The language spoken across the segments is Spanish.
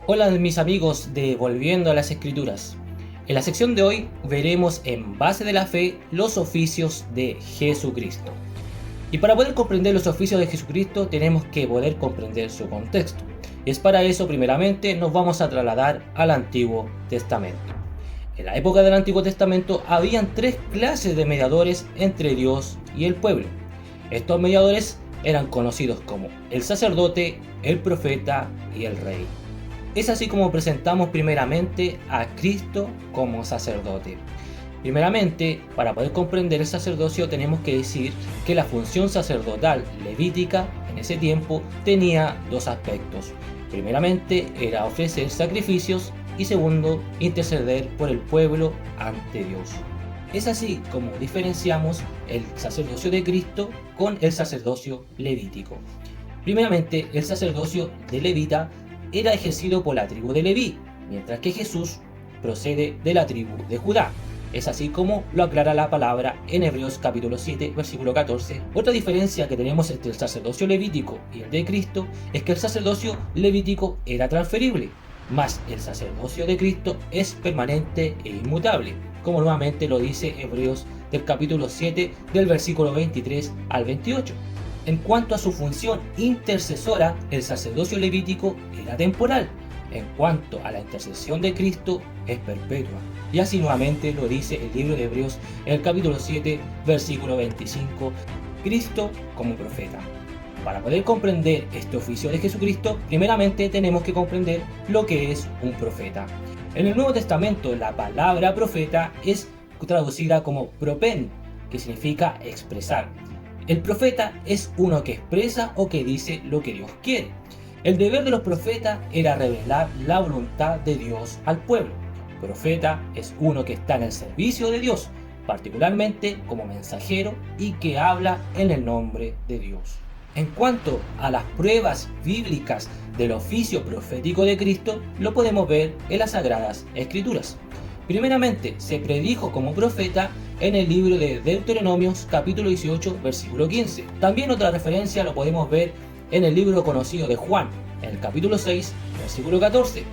Hola mis amigos de Volviendo a las Escrituras. En la sección de hoy veremos en base de la fe los oficios de Jesucristo. Y para poder comprender los oficios de Jesucristo tenemos que poder comprender su contexto. Y es para eso primeramente nos vamos a trasladar al Antiguo Testamento. En la época del Antiguo Testamento habían tres clases de mediadores entre Dios y el pueblo. Estos mediadores eran conocidos como el sacerdote, el profeta y el rey. Es así como presentamos primeramente a Cristo como sacerdote. Primeramente, para poder comprender el sacerdocio tenemos que decir que la función sacerdotal levítica en ese tiempo tenía dos aspectos. Primeramente era ofrecer sacrificios y segundo, interceder por el pueblo ante Dios. Es así como diferenciamos el sacerdocio de Cristo con el sacerdocio levítico. Primeramente, el sacerdocio de levita era ejercido por la tribu de Leví, mientras que Jesús procede de la tribu de Judá. Es así como lo aclara la palabra en Hebreos capítulo 7, versículo 14. Otra diferencia que tenemos entre el sacerdocio levítico y el de Cristo es que el sacerdocio levítico era transferible, mas el sacerdocio de Cristo es permanente e inmutable, como nuevamente lo dice Hebreos del capítulo 7 del versículo 23 al 28. En cuanto a su función intercesora, el sacerdocio levítico era temporal. En cuanto a la intercesión de Cristo, es perpetua. Y así nuevamente lo dice el libro de Hebreos en el capítulo 7, versículo 25, Cristo como profeta. Para poder comprender este oficio de Jesucristo, primeramente tenemos que comprender lo que es un profeta. En el Nuevo Testamento, la palabra profeta es traducida como propen, que significa expresar. El profeta es uno que expresa o que dice lo que Dios quiere. El deber de los profetas era revelar la voluntad de Dios al pueblo. Profeta es uno que está en el servicio de Dios, particularmente como mensajero y que habla en el nombre de Dios. En cuanto a las pruebas bíblicas del oficio profético de Cristo, lo podemos ver en las Sagradas Escrituras. Primeramente, se predijo como profeta en el libro de Deuteronomios capítulo 18 versículo 15. También otra referencia lo podemos ver en el libro conocido de Juan, en el capítulo 6 versículo 14.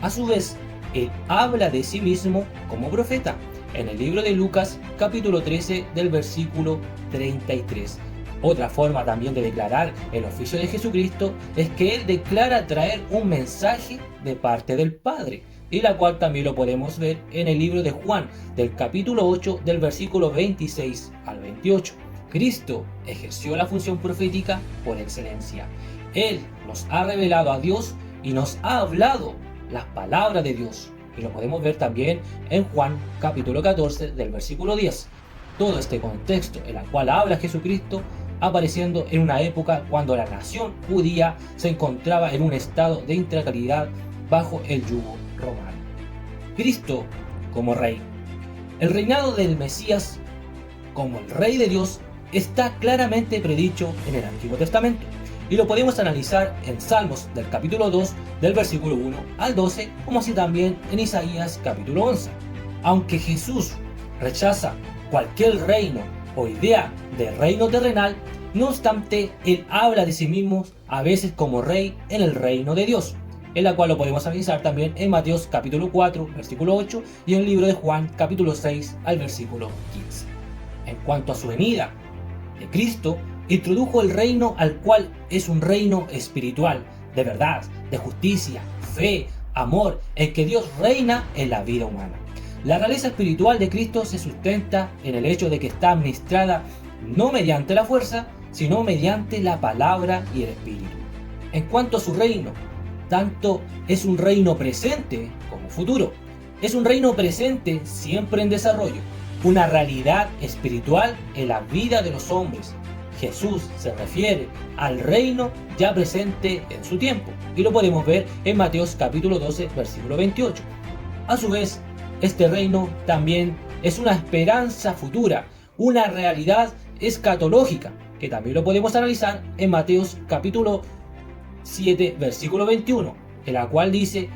A su vez, él habla de sí mismo como profeta en el libro de Lucas capítulo 13 del versículo 33. Otra forma también de declarar el oficio de Jesucristo es que él declara traer un mensaje de parte del Padre, y la cual también lo podemos ver en el libro de Juan, del capítulo 8, del versículo 26 al 28. Cristo ejerció la función profética por excelencia. Él nos ha revelado a Dios y nos ha hablado las palabras de Dios. Y lo podemos ver también en Juan, capítulo 14, del versículo 10. Todo este contexto en el cual habla Jesucristo apareciendo en una época cuando la nación judía se encontraba en un estado de intranquilidad bajo el yugo romano. Cristo como rey. El reinado del Mesías como el rey de Dios está claramente predicho en el Antiguo Testamento y lo podemos analizar en Salmos del capítulo 2 del versículo 1 al 12, como así también en Isaías capítulo 11. Aunque Jesús rechaza cualquier reino o idea de reino terrenal, no obstante, él habla de sí mismo a veces como rey en el reino de Dios, en la cual lo podemos analizar también en Mateo capítulo 4, versículo 8 y en el libro de Juan capítulo 6 al versículo 15. En cuanto a su venida de Cristo, introdujo el reino al cual es un reino espiritual, de verdad, de justicia, fe, amor, en que Dios reina en la vida humana. La realeza espiritual de Cristo se sustenta en el hecho de que está administrada no mediante la fuerza, sino mediante la palabra y el espíritu. En cuanto a su reino, tanto es un reino presente como futuro. Es un reino presente siempre en desarrollo, una realidad espiritual en la vida de los hombres. Jesús se refiere al reino ya presente en su tiempo, y lo podemos ver en Mateo capítulo 12, versículo 28. A su vez, este reino también es una esperanza futura, una realidad escatológica, que también lo podemos analizar en Mateo capítulo 7, versículo 21, en la cual dice: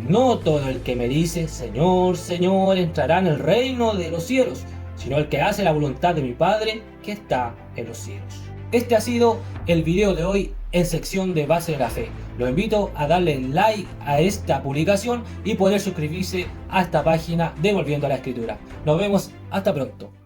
no todo el que me dice Señor, Señor entrará en el reino de los cielos, sino el que hace la voluntad de mi Padre que está en los cielos. Este ha sido el video de hoy en sección de Base de la Fe. Los invito a darle like a esta publicación y poder suscribirse a esta página de Volviendo a la Escritura. Nos vemos, hasta pronto.